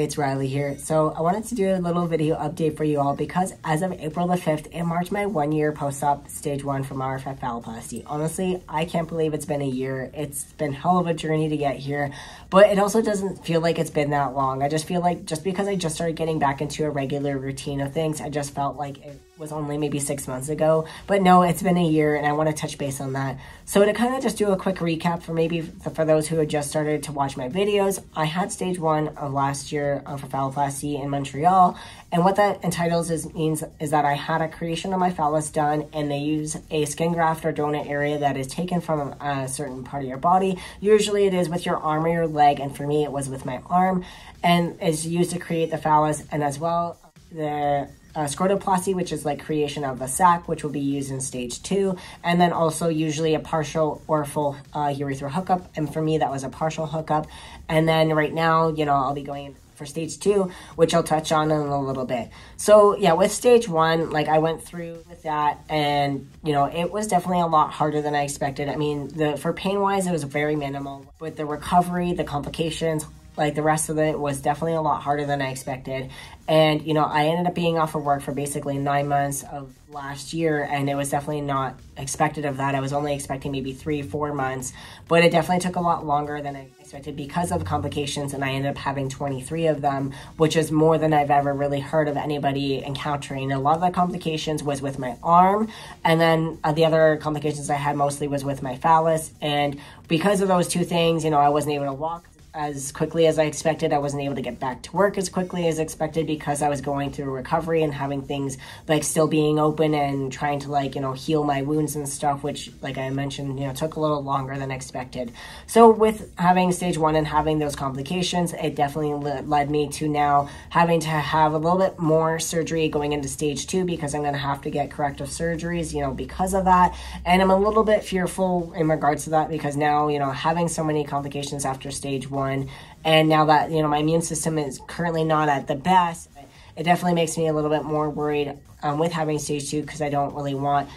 it's Riley here. So I wanted to do a little video update for you all because as of April the 5th, it marked my 1 year post-op stage 1 from RFF Phalloplasty. Honestly, I can't believe it's been a year. It's been hell of a journey to get here, but it also doesn't feel like it's been that long. I just feel like just because I just started getting back into a regular routine of things, I just felt like it was only maybe 6 months ago. But no, it's been a year and I want to touch base on that. So to kind of just do a quick recap for those who had just started to watch my videos, I had stage 1 of last year for phalloplasty in Montreal, and what that means is that I had a creation of my phallus done, and they use a skin graft or donut area that is taken from a certain part of your body. Usually it is with your arm or your leg, and for me it was with my arm, and is used to create the phallus, and as well the scrotoplasty, which is like creation of the sac, which will be used in stage 2, and then also usually a partial or full urethral hookup, and for me that was a partial hookup. And then right now, I'll be going for stage 2, which I'll touch on in a little bit. So yeah, with stage 1, like I went through with that, and it was definitely a lot harder than I expected. I mean, for pain wise, it was very minimal, but the recovery, the complications, like the rest of it was definitely a lot harder than I expected. And, I ended up being off of work for basically 9 months of last year, and it was definitely not expected of that. I was only expecting maybe 3-4 months, but it definitely took a lot longer than I expected because of complications, and I ended up having 23 of them, which is more than I've ever really heard of anybody encountering. A lot of the complications was with my arm, and then the other complications I had mostly was with my phallus, and because of those two things, I wasn't able to walk as quickly as I expected. I wasn't able to get back to work as quickly as expected because I was going through recovery and having things like still being open and trying to heal my wounds and stuff, which like I mentioned, took a little longer than expected. So with having stage 1 and having those complications, it definitely led me to now having to have a little bit more surgery going into stage 2 because I'm going to have to get corrective surgeries, because of that. And I'm a little bit fearful in regards to that because now, having so many complications after stage 1, and now that my immune system is currently not at the best, it definitely makes me a little bit more worried with having stage 2 because I don't really want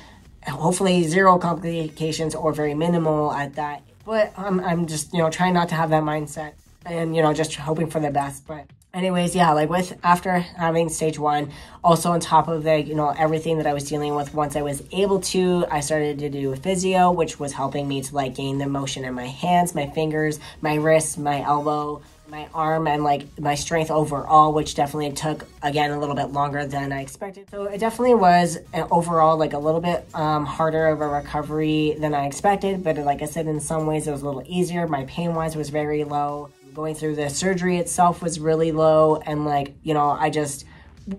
hopefully 0 complications or very minimal at that. But I'm just trying not to have that mindset and just hoping for the best. But anyways, yeah, like after having stage 1, also on top of the, everything that I was dealing with, once I was able to, I started to do physio, which was helping me to gain the motion in my hands, my fingers, my wrists, my elbow, my arm, and my strength overall, which definitely took, again, a little bit longer than I expected. So it definitely was overall a little bit harder of a recovery than I expected, but like I said, in some ways it was a little easier. My pain wise was very low. Going through the surgery itself was really low, and I just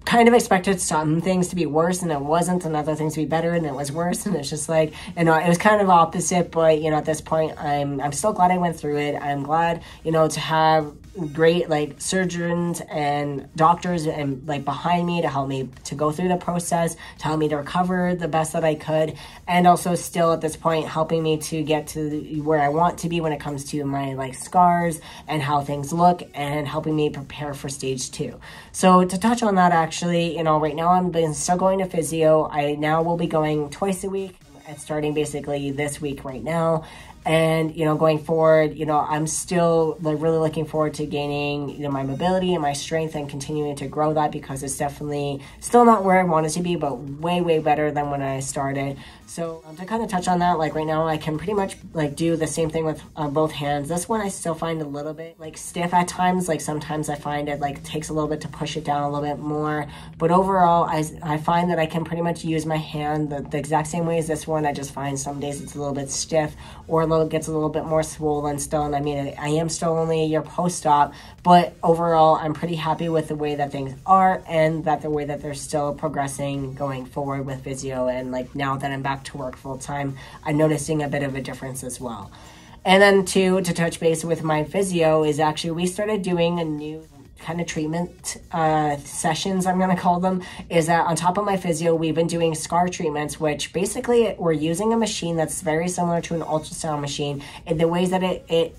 kind of expected some things to be worse and it wasn't, and other things to be better and it was worse, and it's just it was kind of opposite. But at this point I'm still glad I went through it. I'm glad to have great surgeons and doctors and behind me to help me to go through the process, to help me to recover the best that I could, and also still at this point helping me to get to where I want to be when it comes to my scars and how things look, and helping me prepare for stage 2. So to touch on that, actually, right now I'm still going to physio. I now will be going twice a week, and starting basically this week right now. And, going forward, I'm still really looking forward to gaining, my mobility and my strength and continuing to grow that, because it's definitely still not where I want it to be, but way, way better than when I started. So to kind of touch on that, right now I can pretty much do the same thing with both hands. This one I still find a little bit stiff at times. Sometimes I find it takes a little bit to push it down a little bit more. But overall, I find that I can pretty much use my hand the exact same way as this one. I just find some days it's a little bit stiff or gets a little bit more swollen still. And I mean, I am still only a year post-op, but overall I'm pretty happy with the way that things are, and that the way that they're still progressing going forward with physio. And now that I'm back to work full time, I'm noticing a bit of a difference as well. And then to touch base with my physio is actually we started doing a new kind of treatment sessions, I'm going to call them, is that on top of my physio, we've been doing scar treatments, which basically we're using a machine that's very similar to an ultrasound machine in the ways that it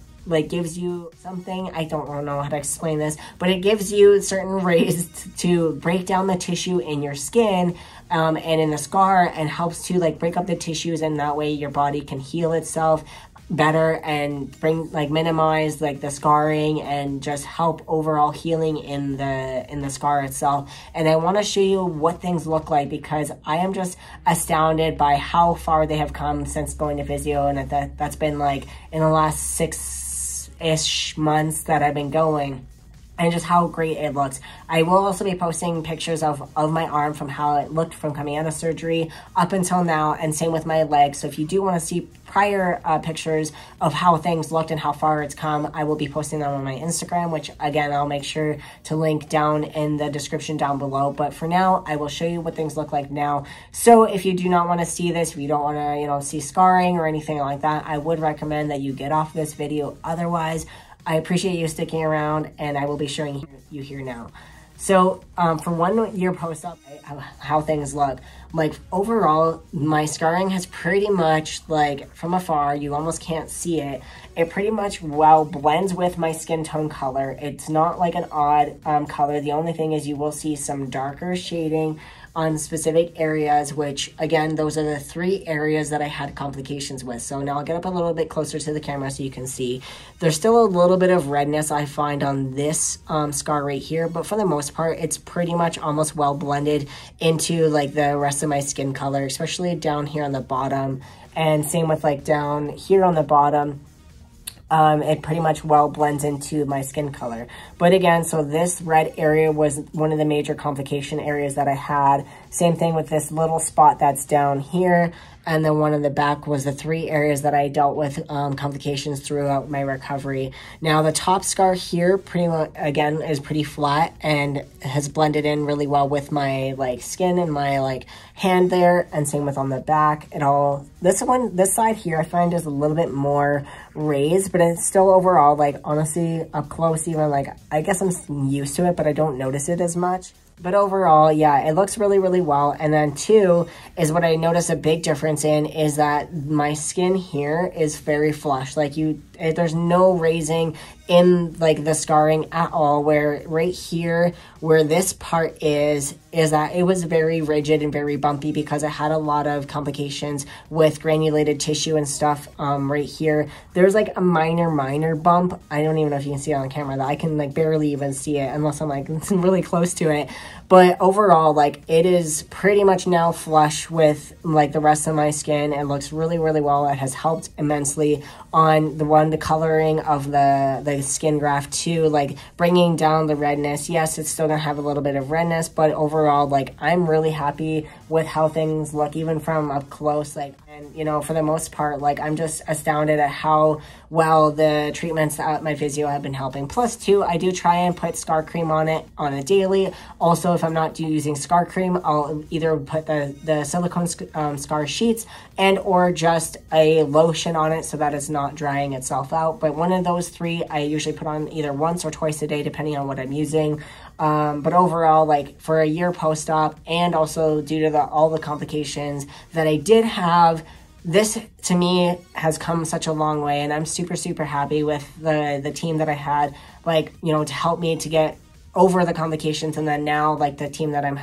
gives you something, I don't know how to explain this, but it gives you certain ways to break down the tissue in your skin and in the scar, and helps to break up the tissues, and that way your body can heal itself. better and minimize like the scarring and just help overall healing in the scar itself. And I want to show you what things look like, because I am just astounded by how far they have come since going to physio, and that's been like in the last 6-ish months that I've been going, and just how great it looks. I will also be posting pictures of my arm from how it looked from coming out of surgery up until now, and same with my leg. So if you do want to see prior pictures of how things looked and how far it's come, I will be posting them on my Instagram, which again, I'll make sure to link down in the description down below. But for now, I will show you what things look like now. So if you do not want to see this, if you don't want to, see scarring or anything like that, I would recommend that you get off this video. Otherwise, I appreciate you sticking around, and I will be showing you here now. So for 1 year post-op, how things look. Like overall, my scarring has pretty much, like from afar, you almost can't see it. It pretty much blends with my skin tone color. It's not like an odd color. The only thing is you will see some darker shading on specific areas, which again, those are the 3 areas that I had complications with. So now I'll get up a little bit closer to the camera so you can see. There's still a little bit of redness I find on this scar right here, but for the most part, it's pretty much almost well blended into like the rest of my skin color, especially down here on the bottom. And same with like down here on the bottom. It pretty much well blends into my skin color. But again, so this red area was one of the major complication areas that I had. Same thing with this little spot that's down here. And then one in the back was the 3 areas that I dealt with complications throughout my recovery. Now the top scar here pretty much, again, is pretty flat and has blended in really well with my like skin and my like hand there, and same with on the back. This side here I find is a little bit more raised, but it's still overall, like honestly up close, even like I guess I'm used to it, but I don't notice it as much. But overall, yeah, it looks really, really well. And then 2 is what I notice a big difference in is that my skin here is very flush. Like there's no raising in like the scarring at all, where right here where this part is that it was very rigid and very bumpy because I had a lot of complications with granulated tissue and stuff. Right here there's like a minor bump. I don't even know if you can see it on camera, that I can like barely even see it unless I'm like really close to it. But overall, like it is pretty much now flush with like the rest of my skin. It looks really, really well. It has helped immensely on the coloring of the skin graft too, like bringing down the redness. Yes, it's still gonna have a little bit of redness, but overall, like I'm really happy with how things look, even from up close. Like, and for the most part, like I'm just astounded at how well the treatments that my physio have been helping. Plus too, I do try and put scar cream on it on a daily. Also, if I'm not using scar cream, I'll either put the silicone scar sheets and or just a lotion on it so that it's not drying itself out. But one of those 3 I usually put on either once or twice a day depending on what I'm using. But overall, like for a year post-op, and also due to all the complications that I did have, this to me has come such a long way, and I'm super, super happy with the team that I had, like, to help me to get over the complications, and then now like the team that I'm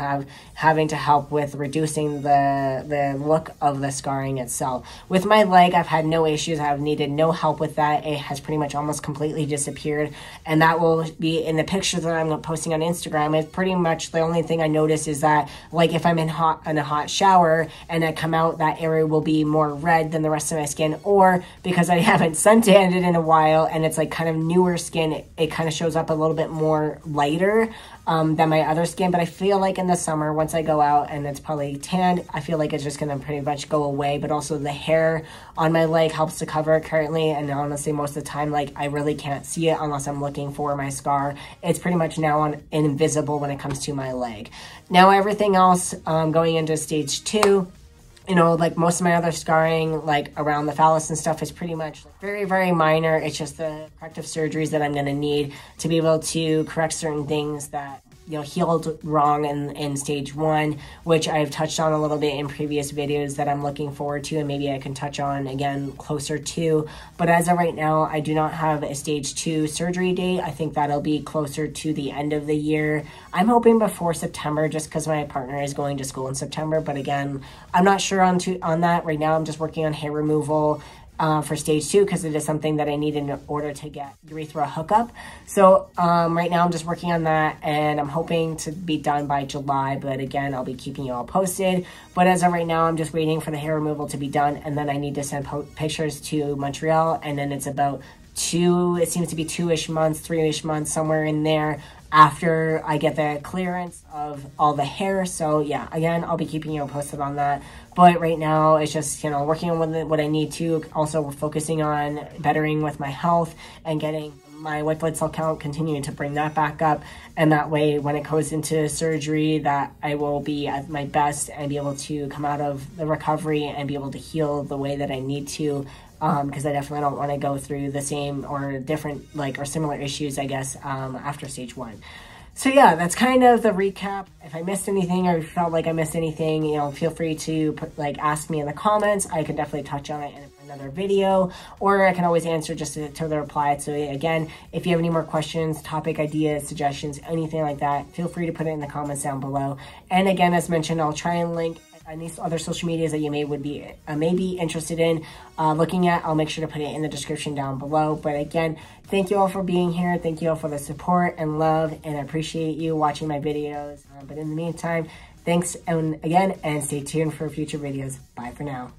having to help with reducing the look of the scarring itself. With my leg, I've had no issues. I've needed no help with that. It has pretty much almost completely disappeared, and that will be in the pictures that I'm posting on Instagram. It's pretty much the only thing I notice is that like if I'm in a hot shower and I come out, that area will be more red than the rest of my skin, or because I haven't suntanned it in a while and it's like kind of newer skin, it kind of shows up a little bit more lighter than my other skin. But I feel like in the summer, once I go out and it's probably tanned, I feel like it's just gonna pretty much go away. But also the hair on my leg helps to cover it currently, and honestly most of the time, like I really can't see it unless I'm looking for my scar. It's pretty much now invisible when it comes to my leg. Now everything else going into stage 2, like most of my other scarring, like around the phallus and stuff, is pretty much very, very minor. It's just the corrective surgeries that I'm going to need to be able to correct certain things that healed wrong in stage 1, which I've touched on a little bit in previous videos that I'm looking forward to, and maybe I can touch on again closer to. But as of right now, I do not have a stage 2 surgery date. I think that'll be closer to the end of the year. I'm hoping before September, just because my partner is going to school in September. But again, I'm not sure on that right now. I'm just working on hair removal, for stage 2 because it is something that I need in order to get urethra hookup. So right now I'm just working on that, and I'm hoping to be done by July, but again, I'll be keeping you all posted. But as of right now, I'm just waiting for the hair removal to be done, and then I need to send pictures to Montreal, and then it's about it seems to be 2-ish months, 3-ish months, somewhere in there after I get the clearance of all the hair. So yeah, again, I'll be keeping you posted on that. But right now, it's just, you know, working on what I need to, also focusing on bettering with my health and getting my white blood cell count, continuing to bring that back up. And that way, when it goes into surgery, that I will be at my best and be able to come out of the recovery and be able to heal the way that I need to. Because I definitely don't want to go through the same or different, or similar issues, I guess, after stage 1. So yeah, that's kind of the recap. If I missed anything or felt like I missed anything, you know, feel free to ask me in the comments. I can definitely touch on it in another video, or I can always answer just to the reply. So again, if you have any more questions, topic ideas, suggestions, anything like that, feel free to put it in the comments down below. And again, as mentioned, I'll try and link any other social medias that you may be interested in looking at. I'll make sure to put it in the description down below. But again, thank you all for being here. Thank you all for the support and love, and I appreciate you watching my videos. But in the meantime, thanks again, and stay tuned for future videos. Bye for now.